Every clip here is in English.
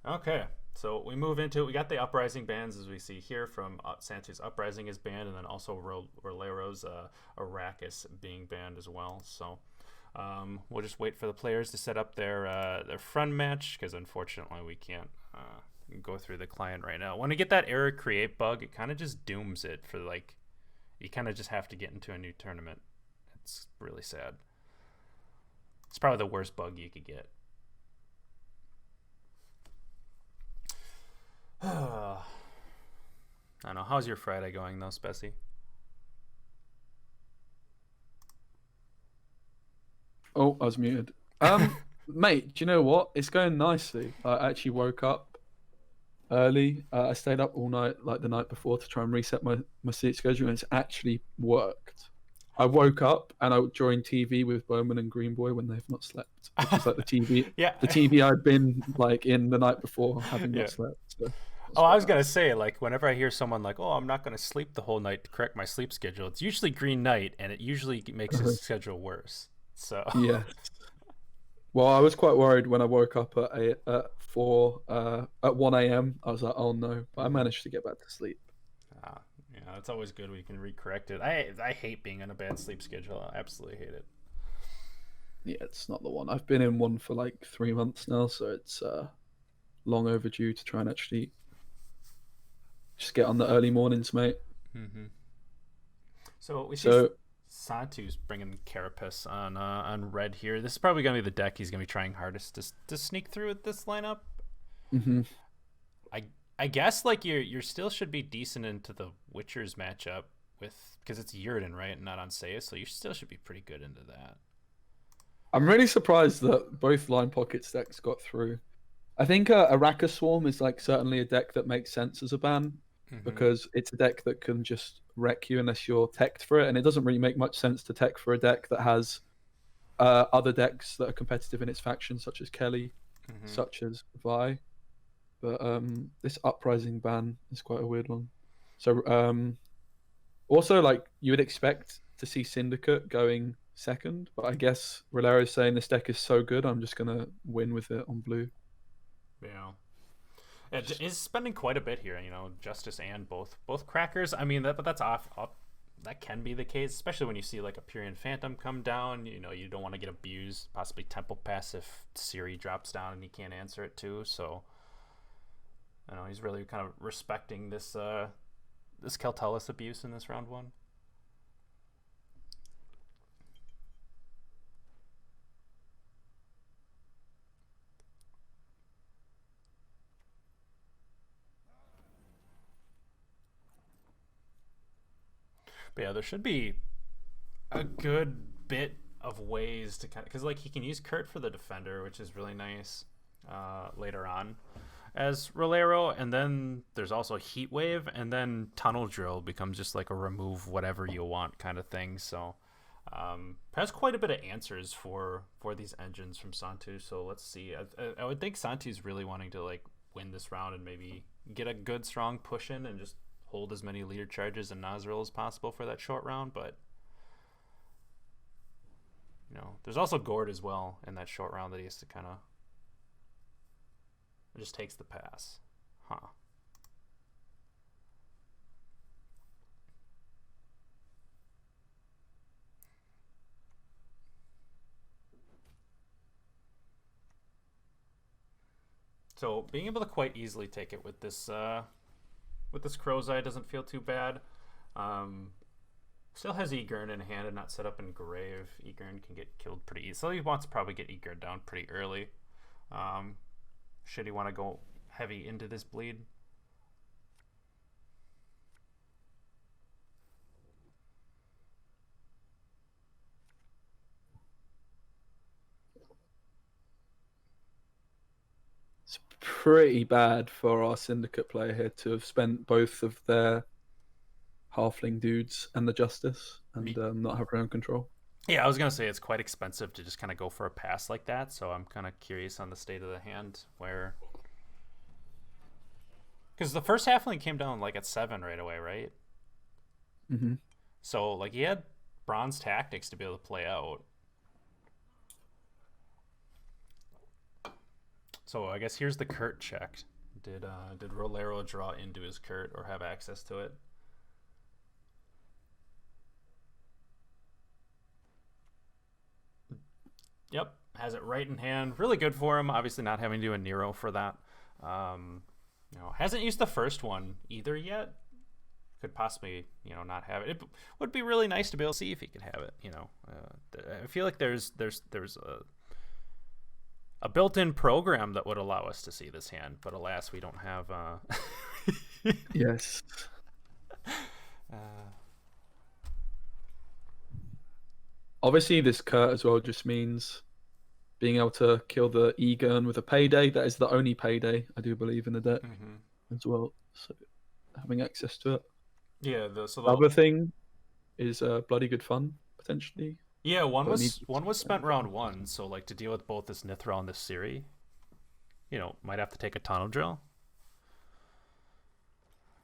Okay, so we move into we got the uprising bands as we see here from Santtu's uprising is banned, and then also Rolero's Arrakis being banned as well. So we'll just wait for the players to set up their friend match because unfortunately we can't go through the client right now. When I get that error create bug, it kind of just dooms it for like you kind of just have to get into a new tournament. It's really sad. It's probably the worst bug you could get. I don't know. How's your Friday going though, Specie? Oh, I was muted. Mate, do you know what? It's going nicely. I actually woke up early. I stayed up all night, like the night before, to try and reset my sleep schedule, and it's actually worked. I woke up and I joined TV with Bowman and Greenboy when they've not slept, which is like Yeah. the TV I'd been like in the night before, having Yeah. not slept. So Oh, that's I quite was gonna nice. say, like, whenever I hear someone like, "Oh, I'm not gonna sleep the whole night to correct my sleep schedule," it's usually Green Knight, and it usually makes his schedule worse. So, Yeah. Well, I was quite worried when I woke up at 1 a.m. I was like, oh no, but I Mhm. managed to get back to sleep. Ah, yeah, it's always good when you can recorrect it. I hate being on a bad sleep schedule. I absolutely hate it. Yeah, it's not the one. I've been in one for like 3 months now, so it's long overdue to try and actually just get on the early mornings, mate. Hmm. So we see So, Santtu's bringing Carapace on red here. This is probably gonna be the deck he's gonna be trying hardest to sneak through with this lineup. hmm I I guess like you're still should be decent into the Witcher's matchup with because it's Yurden, right, not on Seiya, so you still should be pretty good into that. I'm really surprised that both Line Pockets decks got through. I think Araka Swarm is like certainly a deck that makes sense as a ban Mm-hmm. because it's a deck that can just wreck you unless you're teched for it, and it doesn't really make much sense to tech for a deck that has other decks that are competitive in its faction, such as Kelly, Mm-hmm. such as Vi. But this uprising ban is quite a weird one. So also like you would expect to see Syndicate going second, but I guess Rolero's saying this deck is so good, I'm just gonna win with it on blue. Yeah. It Just is spending quite a bit here, Justice and both crackers. I mean but that's off. That can be the case, especially when you see like a Purian Phantom come down. You don't want to get abused, possibly Temple Pass if Siri drops down and he can't answer it too. So he's really kind of respecting this Keltalis abuse in this round one. But yeah, there should be a good bit of ways to kind of because like he can use Kurt for the defender, which is really nice later on as Rolero, and then there's also Heat Wave, and then Tunnel Drill becomes just like a remove whatever you want kind of thing. So has quite a bit of answers for these engines from Santtu. So let's see. I would think Santu's really wanting to like win this round and maybe get a good strong push in and just hold as many leader charges and Nozzle as possible for that short round. But there's also Gord as well in that short round that he has to kind of just takes the pass. Huh. So being able to quite easily take it with this Crow's Eye doesn't feel too bad. Um, Still has Egern in hand and not set up in Grave. Egern can get killed pretty easily. So he wants to probably get Egern down pretty early. Um, should he want to go heavy into this bleed? it's pretty bad for our Syndicate player here to have spent both of their halfling dudes and the Justice and not have their own control. Yeah, I was gonna say it's quite expensive to just kind of go for a pass like that. So I'm kind of curious on the state of the hand where because the first halfling came down like at 7 right away, right? hmm So like he had bronze tactics to be able to play out. So I guess here's the Kurt check. Did Rolero draw into his Kurt or have access to it? Yep, has it right in hand. Really good for him. Obviously, not having to do a Nero for that. Hasn't used the first one either yet. Could possibly, not have it. It would be really nice to be able to see if he could have it. I feel like there's a built-in program that would allow us to see this hand, but alas, we don't have. Yes. Obviously, this Kurt as well just means being able to kill the E-Gurn with a payday. That is the only payday, I do believe, in the deck as well. So having access to it. Yeah, the other thing is bloody good fun, potentially. Yeah, one was spent round 1, so like to deal with both this Nithral and this Siri, might have to take a Tunnel Drill.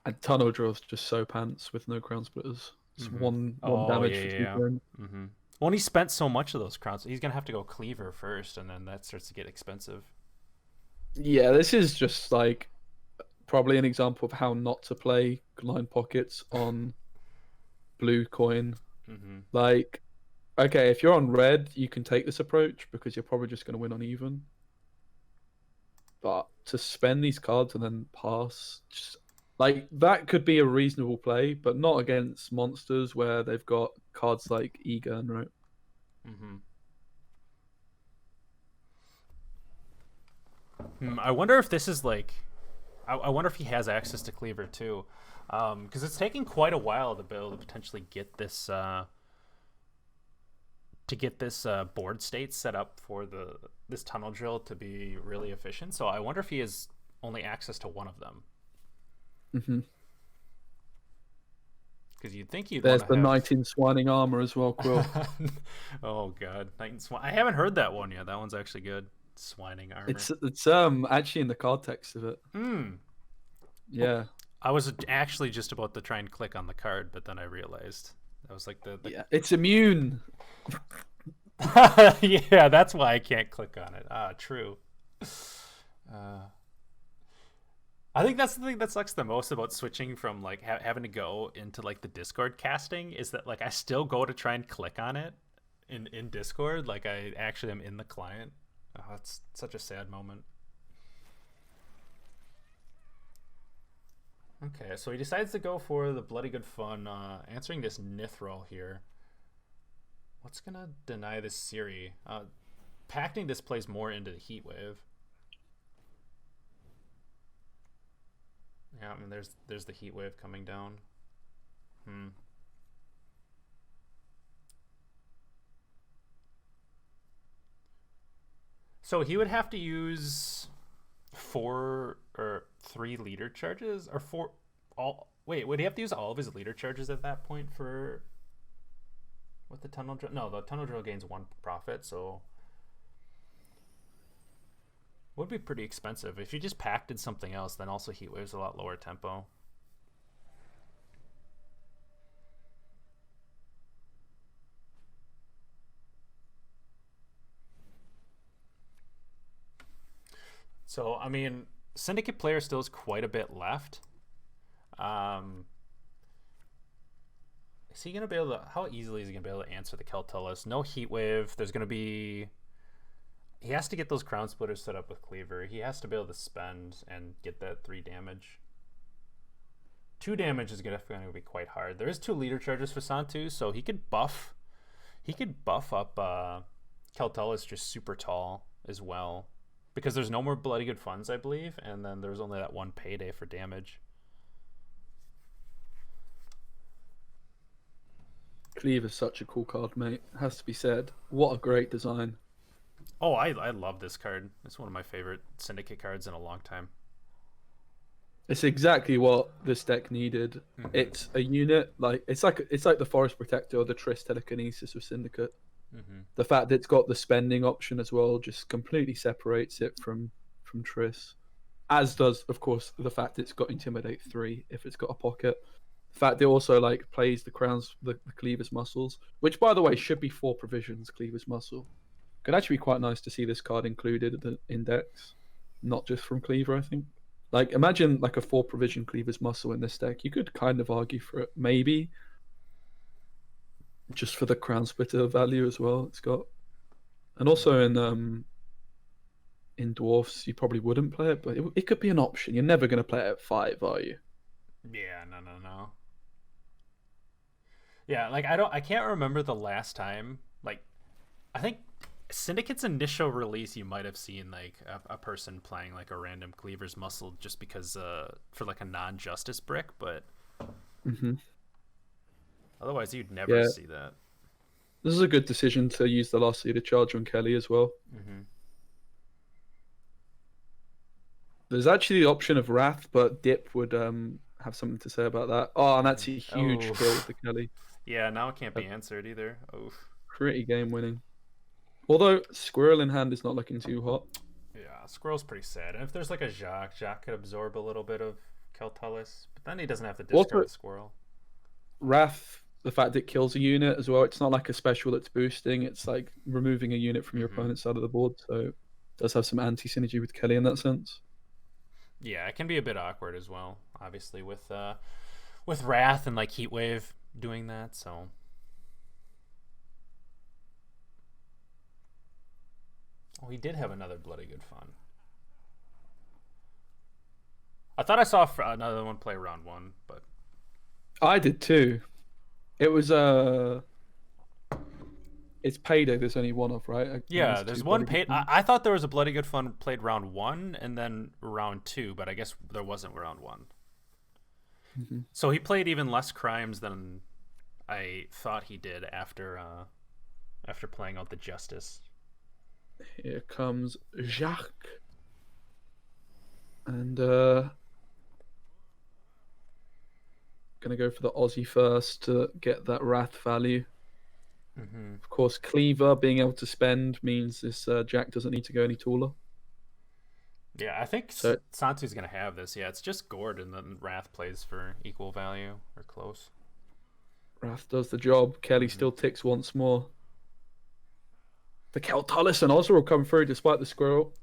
And Tunnel Drill's just so pants with no Crown Splitters. It's one damage for 2 turns. Well, and he spent so much of those crowns. He's going to have to go Cleaver first, and then that starts to get expensive. Yeah, this is just like probably an example of how not to play line pockets on blue coin. Like, okay, if you're on red, you can take this approach because you're probably just going to win on even. But to spend these cards and then pass, just like that could be a reasonable play, but not against monsters where they've got cards like E-Gurn, right? I wonder if this is like, I wonder if he has access to Cleaver too, because it's taking quite a while to be able to potentially get this board state set up for this Tunnel Drill to be really efficient. So I wonder if he has only access to one of them. Because you'd think you'd There's the have... Knight in Swining Armor as well, Quill. Oh god, Knight in I haven't heard that one yet. That one's actually good. Swining Armor. It's actually in the card text of it. Yeah. I was actually just about to try and click on the card, but then I realized that was like the... Yeah, it's immune. Yeah, that's why I can't click on it. True. I think that's the thing that sucks the most about switching from like having to go into like the Discord casting is that like I still go to try and click on it in Discord. Like I actually am in the client. Oh, it's such a sad moment. Okay, so he decides to go for the bloody good fun, answering this Nithral here. What's gonna deny this Siri? Pacting this plays more into the Heat Wave. Yeah, I mean there's the Heat Wave coming down. So he would have to use 4 or 3 leader charges, or 4 all. Wait, would he have to use all of his leader charges at that point for what the Tunnel Drill? No, the Tunnel Drill gains 1 profit, so would be pretty expensive. If you just packed in something else, then also Heat Wave's a lot lower tempo. So, I mean, Syndicate player still has quite a bit left. Is he going to be able to... How easily is he going to be able to answer the Keltullus? No Heat Wave. There's going to be... He has to get those Crown Splitters set up with Cleaver. He has to be able to spend and get that 3 damage. 2 damage is going to be quite hard. There is 2 leader charges for Santtu, so he could buff up Keltullus just super tall as well. Because there's no more bloody good funds, I believe, and then there's only that 1 payday for damage. Cleaver's such a cool card, mate. Has to be said. What a great design. Oh, I love this card. It's one of my favorite Syndicate cards in a long time. It's exactly what this deck needed. It's a unit it's like the Forest Protector or the Triss Telekinesis of Syndicate. The fact that it's got the spending option as well just completely separates it from Triss. As does, of course, the fact it's got Intimidate 3 if it's got a pocket. The fact it also plays the Cleaver's Muscles, which by the way should be 4 provisions. Cleaver's Muscle could actually be quite nice to see this card included in the index. not just from Cleaver, I think. Like, imagine like a 4 provision Cleaver's Muscle in this deck. You could kind of argue for it, maybe, just for the Crown Splitter value as well it's got. And also in Dwarfs, you probably wouldn't play it, but it could be an option. You're never going to play it at 5, are you? Yeah, no. Yeah, like I can't remember the last time. Like, I think Syndicate's initial release, you might have seen like a person playing like a random Cleaver's Muscle just because for like a non-justice brick, but otherwise you'd never see that. This is a good decision to use the last leader charge on Kelly as well. There's actually the option of Wrath, but Dip would have something to say about that. Oh, and that's a huge kill with the Kelly. Yeah, now it can't be answered either. Oof. Pretty game winning. Although Squirrel in hand is not looking too hot. Yeah, Squirrel's pretty sad. And if there's like a Jacques could absorb a little bit of Keltullus, but then he doesn't have to discard Squirrel. Wrath, the fact it kills a unit as well. It's not like a special that's boosting. It's like removing a unit from your opponent's side of the board. So it does have some anti-synergy with Kelly in that sense. Yeah, it can be a bit awkward as well, obviously, with Wrath and like Heatwave doing that, so. Oh, he did have another Bloody Good Fun. I thought I saw another one play round 1, but I did too. It was it's Payday. There's only one of, right? Yeah, there's one paid. I thought there was a Bloody Good Fun played round 1 and then round 2, but I guess there wasn't round 1. So he played even less crimes than I thought he did after playing out the Justice. Here comes Jacques. And gonna go for the Aussie first to get that Wrath value. Of course, Cleaver being able to spend means this Jack doesn't need to go any taller. Yeah, I think Santtu's gonna have this. Yeah, it's just Gord and then Wrath plays for equal value or close. Wrath does the job. Kelly still ticks once more. The Keltullus and Ozra will come through despite the Squirrel.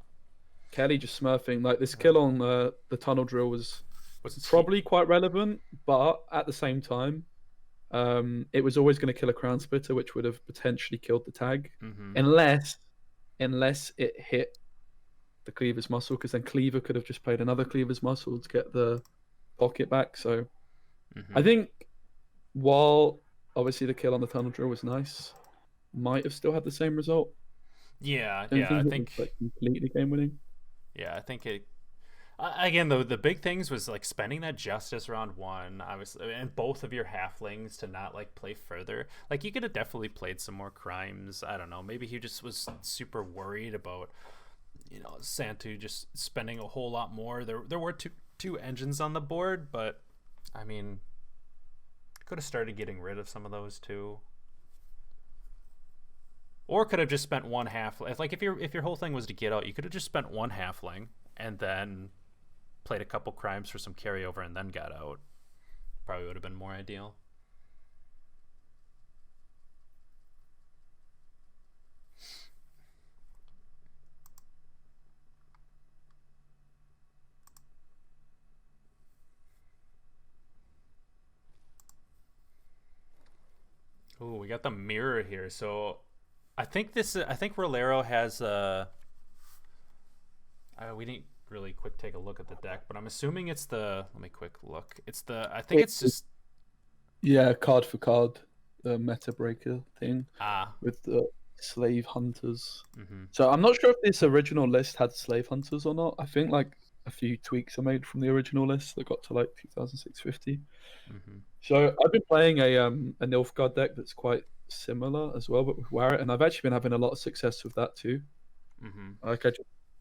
Kelly just smurfing. Like, this kill on the Tunnel Drill was probably quite relevant, but at the same time, it was always going to kill a Crown Splitter, which would have potentially killed the tag, unless it hit the Cleaver's Muscle, because then Cleaver could have just played another Cleaver's Muscle to get the pocket back. So I think while obviously the kill on the Tunnel Drill was nice, might have still had the same result. Yeah, I think like completely game winning. Yeah, I think it. Again, though, the big things was like spending that Justice round 1, obviously, and both of your halflings to not like play further. Like, you could have definitely played some more crimes. I don't know. Maybe he just was super worried about, Santtu just spending a whole lot more. There were two engines on the board, but I mean, could have started getting rid of some of those too. Or could have just spent one half. Like, if your whole thing was to get out, you could have just spent one halfling and then played a couple crimes for some carryover and then got out. Probably would have been more ideal. Ooh, we got the mirror here. So I think Rolero has we didn't really quick take a look at the deck, but I'm assuming it's the. Let me quick look. It's just. Yeah, card for card, the meta breaker thing with the slave hunters. So I'm not sure if this original list had slave hunters or not. I think like a few tweaks are made from the original list that got to like 2650. So I've been playing a Nilfgaard deck that's quite similar as well, but with Warrant, and I've actually been having a lot of success with that too.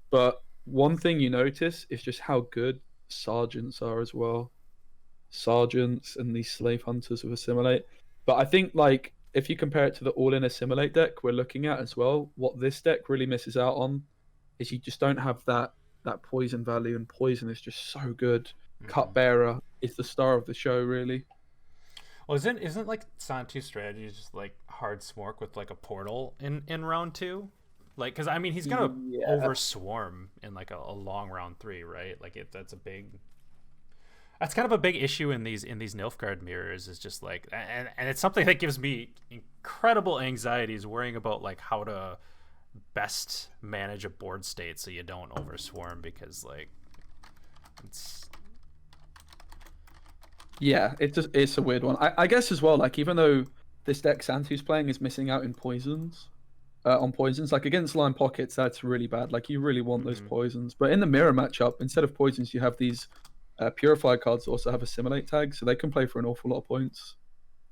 But one thing you notice is just how good sergeants are as well. Sergeants and these slave hunters with Assimilate. But I think like if you compare it to the all-in Assimilate deck we're looking at as well, what this deck really misses out on is you just don't have that poison value, and poison is just so good. Cupbearer is the star of the show, really. Well, isn't like Santtu's strategy just like hard smork with like a portal in round 2? Like, because I mean, he's gonna Yeah. over swarm in like a long round 3, right? Like, that's a big. That's kind of a big issue in these Nilfgaard mirrors. Is just like, and it's something that gives me incredible anxieties worrying about like how to best manage a board state so you don't over swarm, because like it's Yeah, it's a weird one. I guess as well, like even though this deck Santtu's playing is missing out in poisons, on poisons, like against line pockets, that's really bad. Like you really want those poisons. But in the mirror matchup, instead of poisons, you have these purify cards that also have assimilate tag, so they can play for an awful lot of points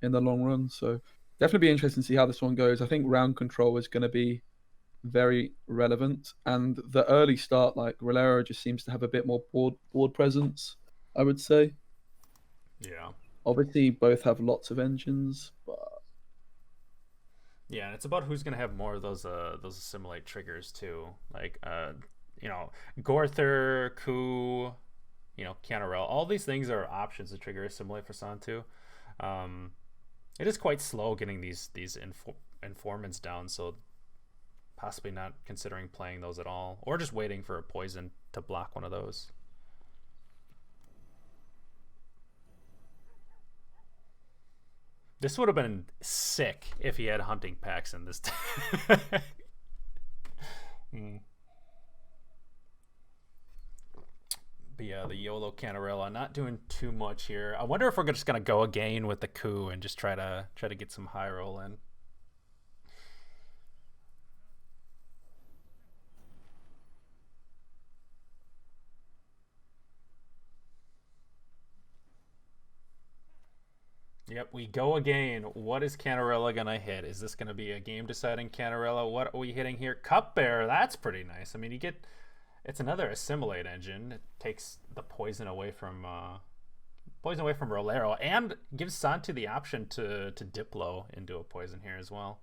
in the long run. So definitely be interesting to see how this one goes. I think round control is going to be very relevant, and the early start, like Rolero just seems to have a bit more board presence, I would say. yeah. Obviously, both have lots of engines, but Yeah, and it's about who's gonna have more of those assimilate triggers too. Like you know, Gorther, Ku, you know, Canarel. All these things are options to trigger assimilate for Santtu. Um, it is quite slow getting these informants down, so possibly not considering playing those at all, or just waiting for a poison to block one of those. This would have been sick if he had hunting packs in this. mm. But yeah, the YOLO Canarella not doing too much here. I wonder if we're just gonna go again with the coup and just try to get some high roll in. Yep, we go again. What is Canarella gonna hit? Is this gonna be a game-deciding Canarella? What are we hitting here? Cupbearer. That's pretty nice. I mean, you get it's another assimilate engine. It takes the poison away from Rolero and gives Santtu the option to Diplo into a poison here as well.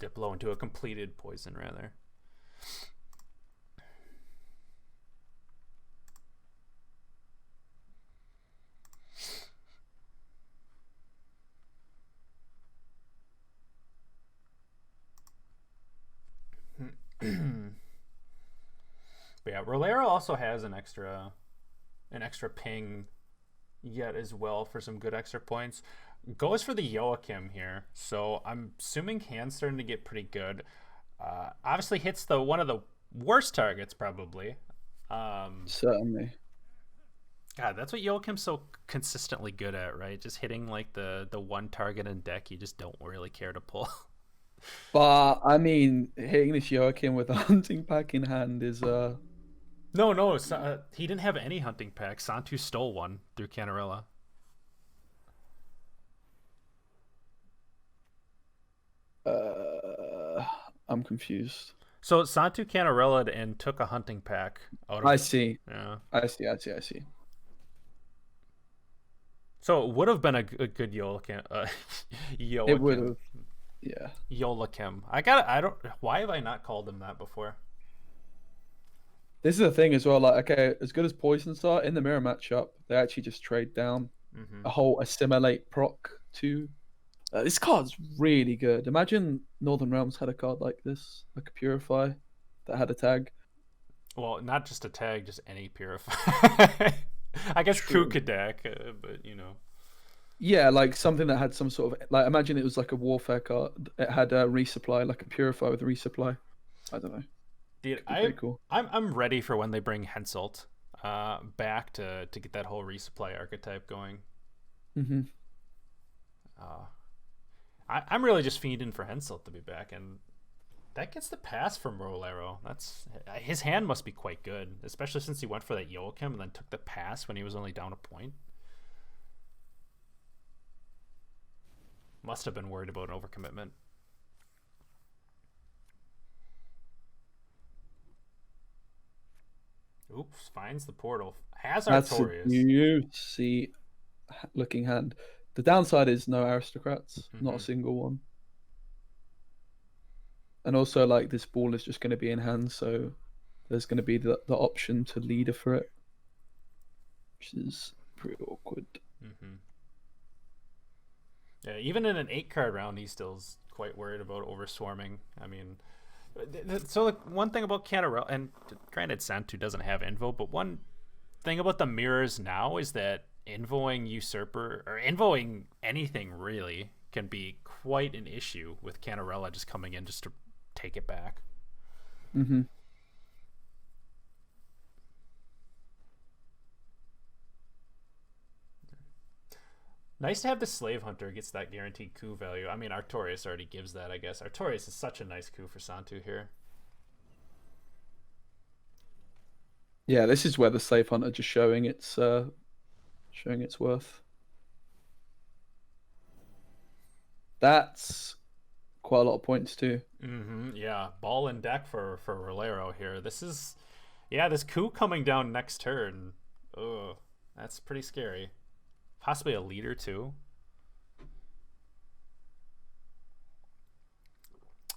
Diplo into a completed poison rather. But yeah, Rolero also has an extra ping yet as well for some good extra points. Goes for the Joachim here, so I'm assuming hand's starting to get pretty good. Obviously hits the one of the worst targets probably. Certainly. God, that's what Joachim's so consistently good at, right? Just hitting like the one target in deck you just don't really care to pull. But I mean, hitting this Joachim with a hunting pack in hand is No, he didn't have any hunting pack. Santtu stole one through Canarella. I'm confused. So Santtu Canarella and took a hunting pack out of. I see. Yeah. I see. So it would have been a good Joachim. It would have. Yeah. Joachim. I don't. Why have I not called him that before? This is the thing as well. Like, okay, as good as poisons are in the mirror matchup, they actually just trade down a whole assimilate proc to. This card's really good. Imagine Northern Realms had a card like this, like a Purify, that had a tag. Well, not just a tag, just any Purify. I guess Kukadak, but you know. Yeah, like something that had some sort of like. Imagine it was like a warfare card. It had a resupply, like a Purify with a resupply. I don't know. Dude, cool. I'm ready for when they bring Henselt back to get that whole resupply archetype going. I'm really just fiending for Henselt to be back, and that gets the pass from Rolero. That's his hand must be quite good, especially since he went for that Joachim and then took the pass when he was only down a point. Must have been worried about an overcommitment. Oops, finds the portal. Has Artorias. That's a juicy looking hand. The downside is no aristocrats, not a single one. And also, like, this ball is just going to be in hand, so there's going to be the option to leader for it, which is pretty awkward. Yeah, even in an 8 card round, he still's quite worried about overswarming. I mean, so like, one thing about Canarella, and granted, Santtu doesn't have Invo, but one thing about the mirrors now is that invoing Usurper or invoing anything really can be quite an issue with Canarella just coming in just to take it back. Mm-hmm. Nice to have the Slave Hunter, gets that guaranteed coup value. I mean, Artorias already gives that, I guess. Artorias is such a nice coup for Santtu here. Yeah, this is where the Slave Hunter just showing its worth. That's quite a lot of points too. Yeah, ball and deck for Rolero here. This is, yeah, this coup coming down next turn. Ugh, that's pretty scary. Possibly a leader too.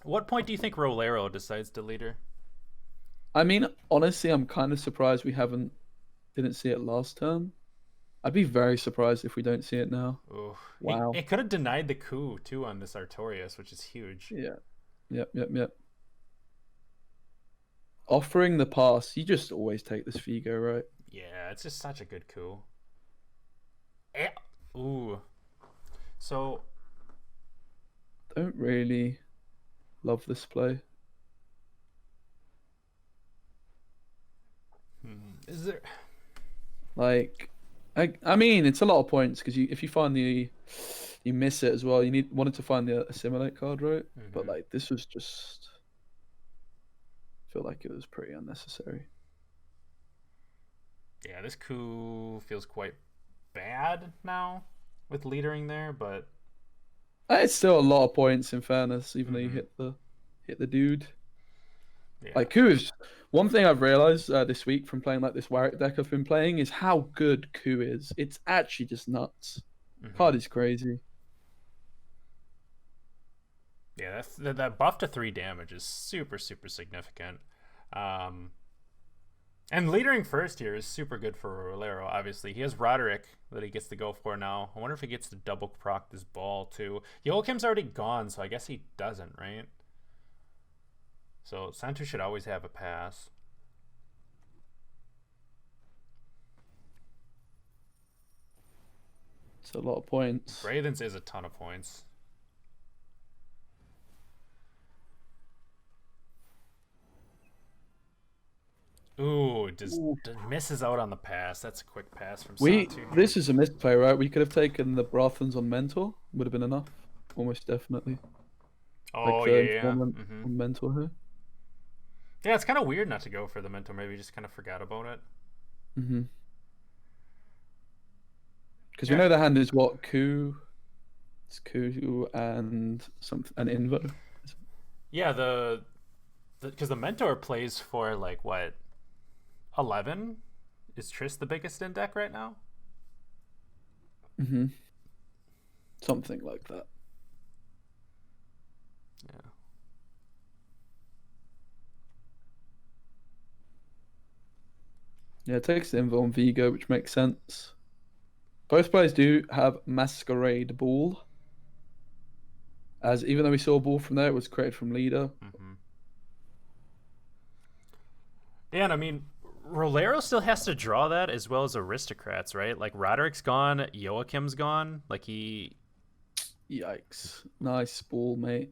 What point do you think Rolero decides to leader? I mean, honestly, I'm kind of surprised we didn't see it last turn. I'd be very surprised if we don't see it now. Ooh. Wow. It could have denied the coup too on this Artorias, which is huge. Yeah. Yep. Offering the pass, you just always take this Vigo, right? Yeah, it's just such a good coup. Ooh. So Don't really love this play. is there Like, I mean, it's a lot of points because if you find you miss it as well. Wanted to find the assimilate card, right? But like this was just, I feel like it was pretty unnecessary. Yeah, this coup feels quite bad now with leadering there, but It's still a lot of points in fairness, even though you hit the dude. yeah. Like coup is one thing I've realized this week from playing like this Warwick deck I've been playing is how good coup is. It's actually just nuts. Card is crazy. Yeah, that buff to 3 damage is super significant. And leadering first here is super good for Rolero, obviously. He has Roderick that he gets to go for now. I wonder if he gets to double proc this ball too. Joachim's already gone, so I guess he doesn't, right? So Santtu should always have a pass. It's a lot of points. Wraithens is a ton of points. Ooh, just misses out on the pass. That's a quick pass from Santtu. This is a misplay, right? We could have taken the Brothans on Mentor. Would have been enough. Almost definitely. Oh, like yeah. On Mentor here. Yeah, it's kind of weird not to go for the Mentor. Maybe just kind of forgot about it. Because we know the hand is what? Coup? It's coup and an Invo. Yeah, because the Mentor plays for like what, 11? Is Triss the biggest in deck right now? Something like that. Yeah. Yeah, it takes the Invo on Vigo, which makes sense. Both players do have Masquerade Ball. As even though we saw a ball from there, it was created from leader. Yeah, and I mean, Rolero still has to draw that as well as Aristocrats, right? Like Roderick's gone, Joachim's gone. Like he. Yikes! Nice ball, mate.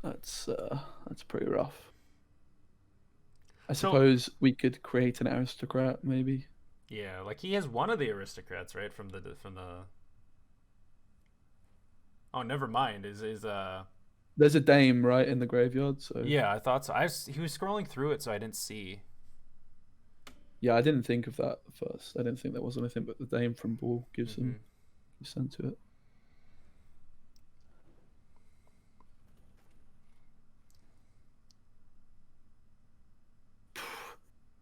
That's pretty rough. I suppose we could create an Aristocrat, maybe. Yeah, like he has one of the Aristocrats, right? From the. Oh, never mind. Is There's a Dame right in the graveyard, so yeah, I thought so. He was scrolling through it, so I didn't see. Yeah, I didn't think of that at first. I didn't think there was anything, but the Dame from Ball gives them sent to it.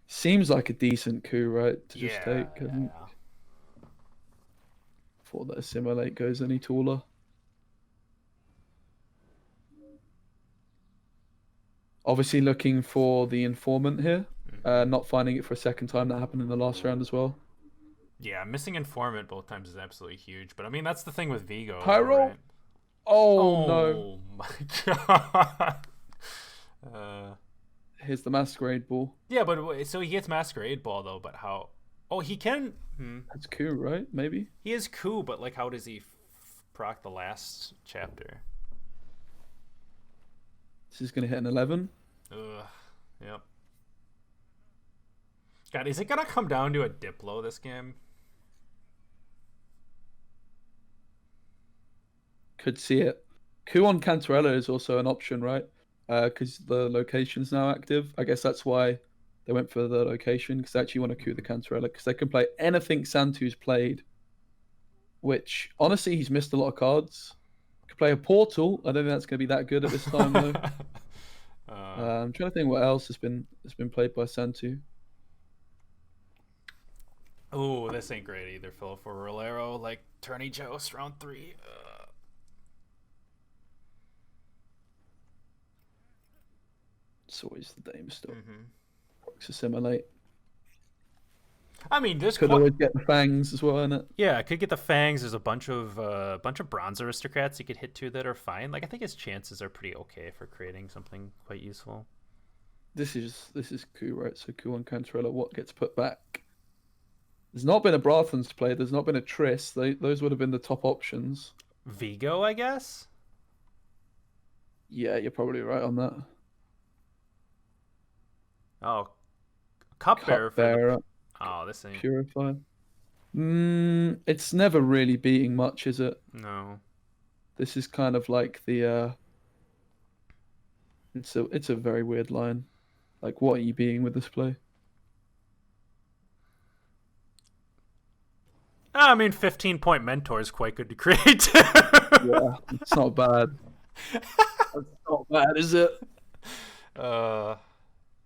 Seems like a decent coup, right? To just take. Before that assimilate goes any taller. Obviously looking for the informant here. Not finding it for a second time. That happened in the last round as well. Yeah, missing informant both times is absolutely huge. But I mean, that's the thing with Vigo, though, Pyro? right? Oh no. Oh my god. Uh, Here's the masquerade ball. yeah, but so he gets Masquerade Ball though. But how? Oh, he can. That's cool, right? Maybe. He is cool, but like, how does he proc the last chapter? This is gonna hit an 11. Ugh. Yep. God, is it gonna come down to a Diplo this game? Could see it. Coup on Cantarella is also an option, right? Because the location's now active. I guess that's why they went for the location, because they actually want to coup the Cantarella, because they can play anything Santtu's played, which, honestly, he's missed a lot of cards. Could play a Portal. I don't think that's going to be that good at this time, though. I'm trying to think what else has been played by Santtu. Oh, this ain't great either, Phil, for Rolero. Like, Tourney Joust, round 3. It's always the Dame still. Mm-hmm. Assimilate. I mean, this could always get the Fangs as well, innit? Yeah, I could get the Fangs. There's a bunch of bronze aristocrats you could hit to that are fine. Like, I think his chances are pretty okay for creating something quite useful. This is coup, right? So coup on Cantarella, what gets put back? There's not been a Brathens play. There's not been a Triss. Those would have been the top options. Vigo, I guess? Yeah, you're probably right on that. Oh, Cupbearer. Oh, this ain't... Purify. It's never really beating much, is it? No. This is kind of like the... It's a very weird line. Like, what are you beating with this play? I mean, 15-point mentor is quite good to create. Yeah, it's not bad. It's not bad, is it?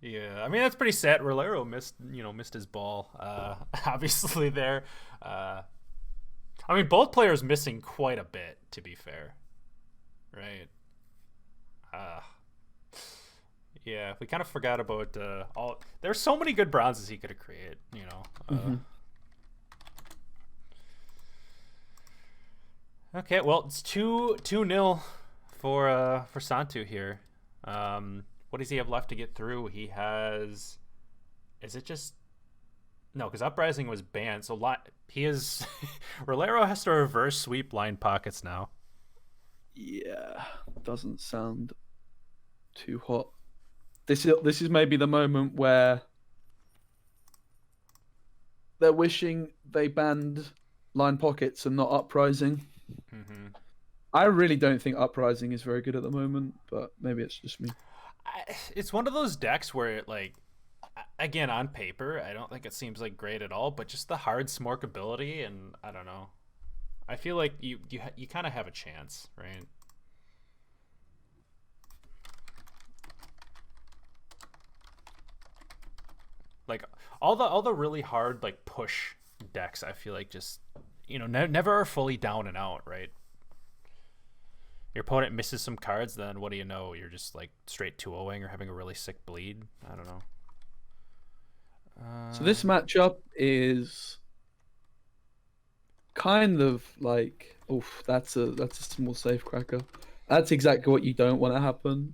Yeah, I mean, that's pretty sad. Rolero missed his ball, obviously there. I mean, both players missing quite a bit, to be fair, right? Yeah, we kind of forgot about all. There's so many good bronzes he could have created, Okay, well, it's 2-0 for Santtu here. What does he have left to get through? He has... Is it just... No, because Uprising was banned, so he is... Rolero has to reverse sweep line pockets now. Yeah, doesn't sound too hot. This is maybe the moment where they're wishing they banned line pockets and not Uprising. Mm-hmm. I really don't think Uprising is very good at the moment, but maybe it's just me. It's one of those decks where, like, again, on paper, I don't think it seems like great at all, but just the hard smork ability, and I don't know. I feel like you kind of have a chance, right? Like all the really hard like push decks, I feel like just never are fully down and out, right? Your opponent misses some cards, then what do you know? You're just like straight 2-0ing or having a really sick bleed. I don't know. So this matchup is kind of like, oof, that's a small safe cracker. That's exactly what you don't want to happen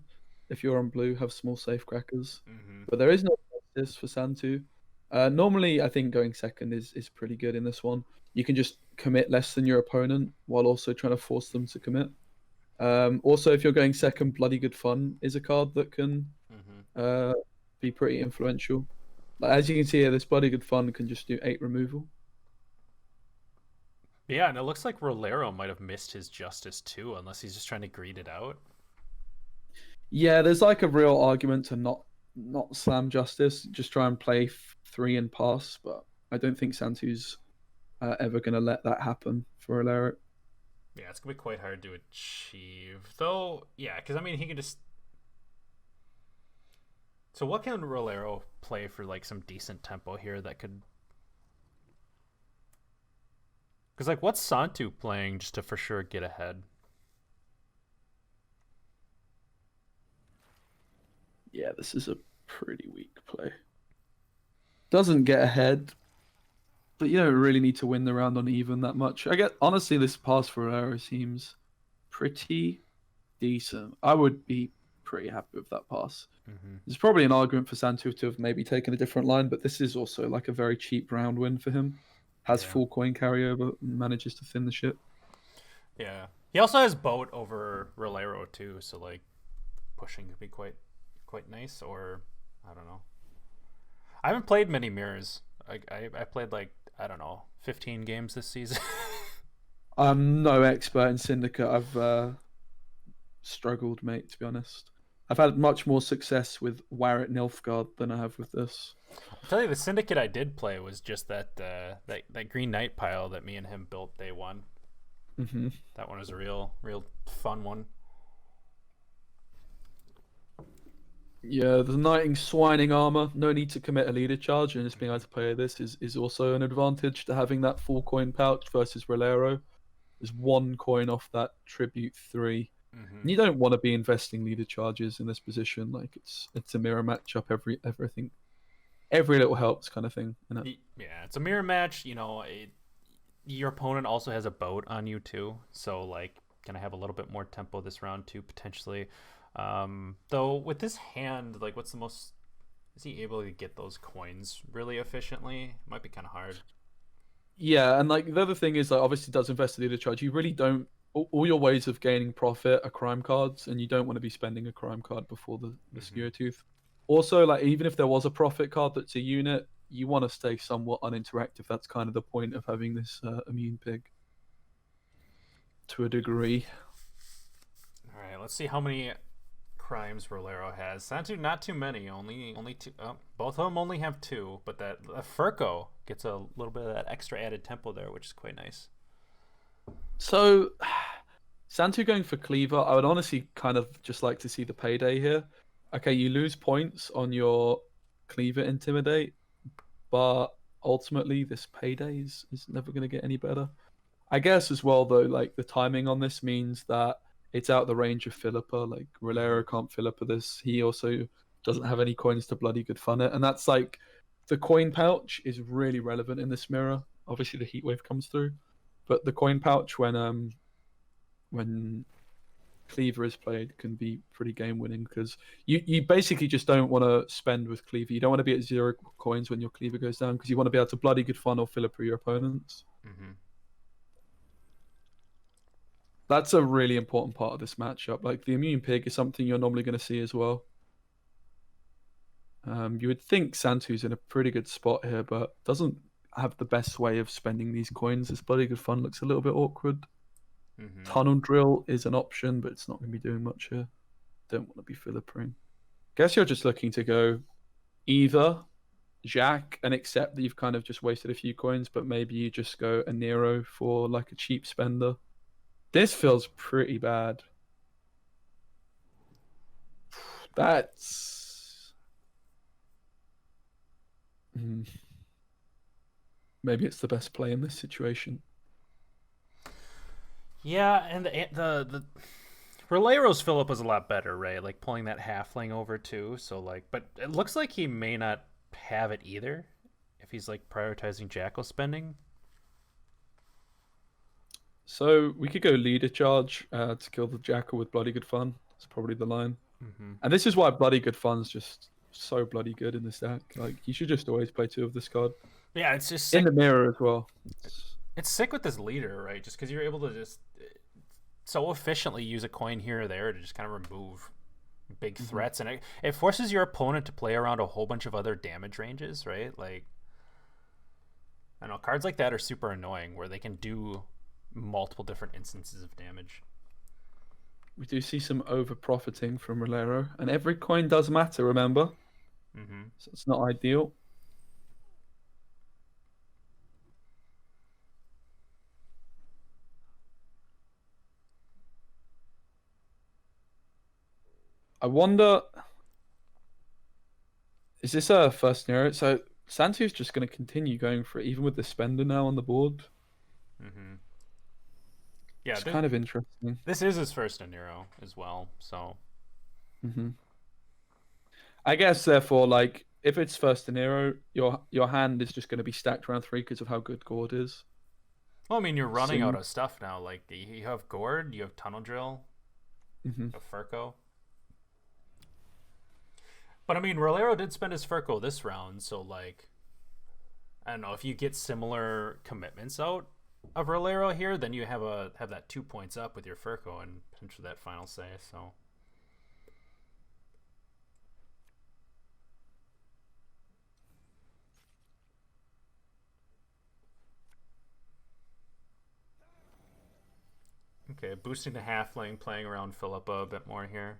if you're on blue. Have small safe crackers, but there is no justice for Santtu. Normally, I think going second is pretty good in this one. You can just commit less than your opponent while also trying to force them to commit. Also, if you're going second, Bloody Good Fun is a card that can be pretty influential. Like, as you can see here, this Bloody Good Fun can just do 8 removal. Yeah, and it looks like Rolero might have missed his justice too, unless he's just trying to greed it out. Yeah, there's like a real argument to not slam justice, just try and play 3 and pass, but I don't think Santtu's ever going to let that happen for Rolero. Yeah, it's going to be quite hard to achieve. Though, yeah, because, I mean, he can just... So what can Rolero play for, like, some decent tempo here that could... Because, like, what's Santtu playing just to for sure get ahead? Yeah, this is a pretty weak play. Doesn't get ahead, but you don't really need to win the round on even that much. I get honestly, this pass for Rolero seems pretty decent. I would be pretty happy with that pass. There's probably an argument for Santtu to have maybe taken a different line, but this is also like a very cheap round win for him. Has Yeah. full coin carryover, and manages to thin the ship. Yeah. He also has boat over Rolero too, so like pushing could be quite nice. Or I don't know. I haven't played many mirrors. I played like I don't know 15 games this season. I'm no expert in Syndicate. I've struggled, mate, to be honest. I've had much more success with Warrett Nilfgaard than I have with this. I'll tell you, the Syndicate I did play was just that Green Knight pile that me and him built day one. Mm-hmm. That one was a real fun one. Yeah, the Knighting Swining armor. No need to commit a leader charge, and just being able to play this is also an advantage to having that full coin pouch versus Rolero. There's 1 coin off that Tribute 3. And you don't want to be investing leader charges in this position. Like it's a mirror matchup. Every little helps kind of thing. You know? Yeah, it's a mirror match. You know, your opponent also has a boat on you too, so like, can I have a little bit more tempo this round too potentially? Though with this hand, like, what's the most? Is he able to get those coins really efficiently? It might be kind of hard. Yeah, and like the other thing is, like, obviously does invest in leader charge. You really don't. All your ways of gaining profit are crime cards, and you don't want to be spending a crime card before the Skewer Tooth. Also, like, even if there was a profit card that's a unit, you want to stay somewhat uninteractive. That's kind of the point of having this immune pig. To a degree. All right, let's see how many crimes Rolero has. Santtu, not too many. Only 2. Oh, both of them only have 2, but that Furco gets a little bit of that extra added tempo there, which is quite nice. So, Santtu going for Cleaver, I would honestly kind of just like to see the payday here. Okay, you lose points on your Cleaver Intimidate, but ultimately this payday is never going to get any better. I guess as well, though, like the timing on this means that it's out the range of Philippa. Like Rolero can't Philippa this. He also doesn't have any coins to bloody good fun it. And that's like the coin pouch is really relevant in this mirror. Obviously the heat wave comes through. But the coin pouch when Cleaver is played can be pretty game winning because you basically just don't want to spend with Cleaver. You don't want to be at 0 coins when your Cleaver goes down because you want to be able to bloody good fun or Philippa your opponents. That's a really important part of this matchup. Like the immune pig is something you're normally going to see as well. You would think Santtu's in a pretty good spot here, but doesn't have the best way of spending these coins. This bloody good fun looks a little bit awkward. Tunnel drill is an option, but it's not going to be doing much here. Don't want to be Philipping. Guess you're just looking to go either Jack and accept that you've kind of just wasted a few coins, but maybe you just go a Nero for like a cheap spender. This feels pretty bad. That's... Maybe it's the best play in this situation. Yeah, and the Rolero's Philip was a lot better, right? Like pulling that halfling over too. So like, but it looks like he may not have it either if he's like prioritizing Jackal spending. So we could go leader charge to kill the Jackal with bloody good fun. That's probably the line. And this is why bloody good fun's just so bloody good in this deck. Like you should just always play 2 of this card. Yeah, it's just sick. In the mirror as well. It's sick with this leader, right? Just because you're able to just so efficiently use a coin here or there to just kind of remove big threats, and it forces your opponent to play around a whole bunch of other damage ranges, right? Like, I don't know, cards like that are super annoying where they can do multiple different instances of damage. We do see some over profiting from Rolero, and every coin does matter, remember? So it's not ideal. I wonder, is this a first Nero? So Santtu's just going to continue going for it, even with the spender now on the board. Yeah, it's kind of interesting. This is his first Nero as well, so. I guess therefore, like if it's first to Nero, your hand is just going to be stacked around 3 because of how good Gord is. Well, I mean, you're So running out of stuff now. Like, you have Gourd, you have Tunnel Drill, Mhm. you have Furco. But I mean, Rolero did spend his Furco this round, so like, I don't know, if you get similar commitments out of Rolero here, then you have that 2 points up with your Furco and potentially that final say. So okay, boosting the halfling, playing around Philippa a bit more here.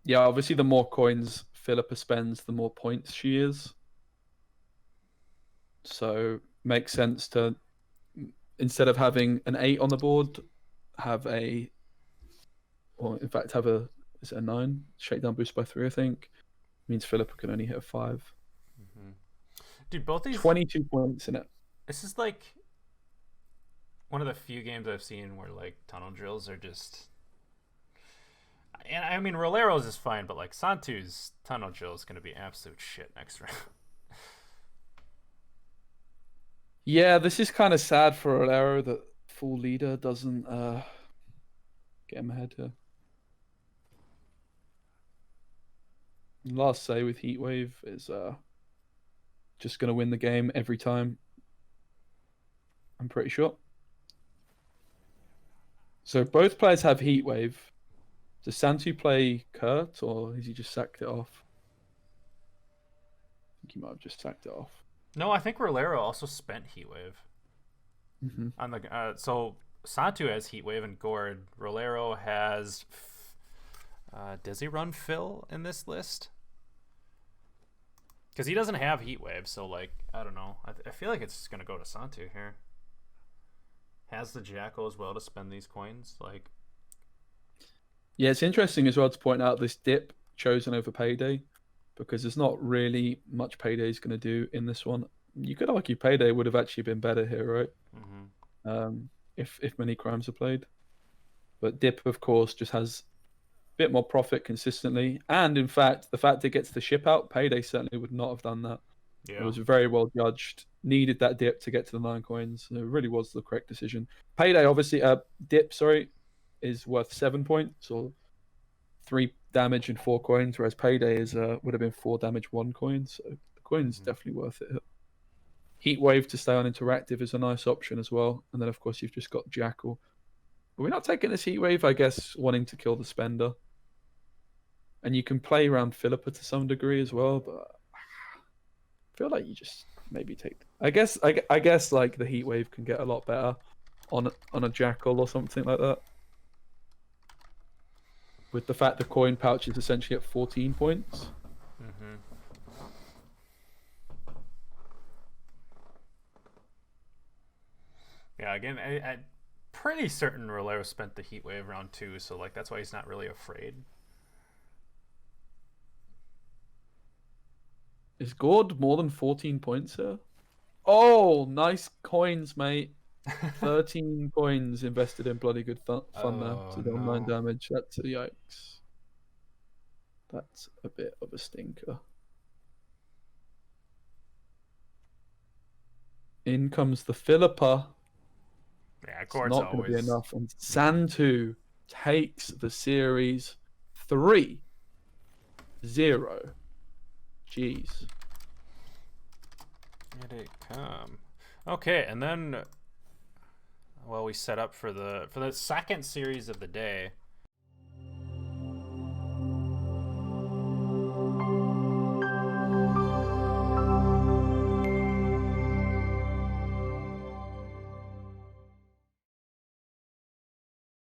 Yeah, obviously the more coins Philippa spends, the more points she is. So makes sense to, instead of having an 8 on the board, have a, or in fact have a, is it a 9? Shakedown boost by 3, I think. Means Philippa can only hit a 5. Mm-hmm. Dude, both these 22 points in it. This is like one of the few games I've seen where like tunnel drills are just. And I mean, Rolero's is fine, but like Santtu's tunnel drill is going to be absolute shit next round. Yeah, this is kind of sad for Rolero that full leader doesn't get him ahead here. Last say with Heatwave is just going to win the game every time. I'm pretty sure. So both players have Heatwave. Does Santtu play Kurt, or has he just sacked it off? I think he might have just sacked it off. No, I think Rolero also spent Heatwave. Mm-hmm. On the so Santtu has Heatwave and Gourd. Rolero has. Does he run Phil in this list? Because he doesn't have Heatwave, so like I don't know. I feel like it's gonna go to Santtu here. Has the Jackal as well to spend these coins, like. Yeah, it's interesting as well to point out this dip chosen over Payday, because there's not really much Payday's going to do in this one. You could argue Payday would have actually been better here, right? Mm-hmm. If many crimes are played. But dip, of course, just has a bit more profit consistently. And in fact, the fact it gets the ship out, Payday certainly would not have done that. Yeah. It was very well judged. Needed that dip to get to the 9 coins. It really was the correct decision. Payday, obviously, dip, sorry, is worth 7 points or 3 damage and 4 coins, whereas Payday is would have been 4 damage, 1 coin. So the coin's definitely worth it. Heatwave to stay on interactive is a nice option as well. And then, of course, you've just got Jackal. But we're not taking this Heatwave, I guess, wanting to kill the spender. And you can play around Philippa to some degree as well, but I feel like you just maybe take. I guess like the Heatwave can get a lot better on a Jackal or something like that. With the fact the coin pouch is essentially at 14 points. Mm-hmm. Yeah, again, I'm pretty certain Rolero spent the Heatwave round 2, so like that's why he's not really afraid. Is Gord more than 14 points here? Oh, nice coins, mate. 13 coins invested in bloody good fun there to deal 9 damage. That's a yikes. That's a bit of a stinker. In comes the Philippa. Yeah, It's not going to be enough. And Santtu takes the series 3-0. Jeez. Here it come. Okay, and then, well, we set up for the second series of the day.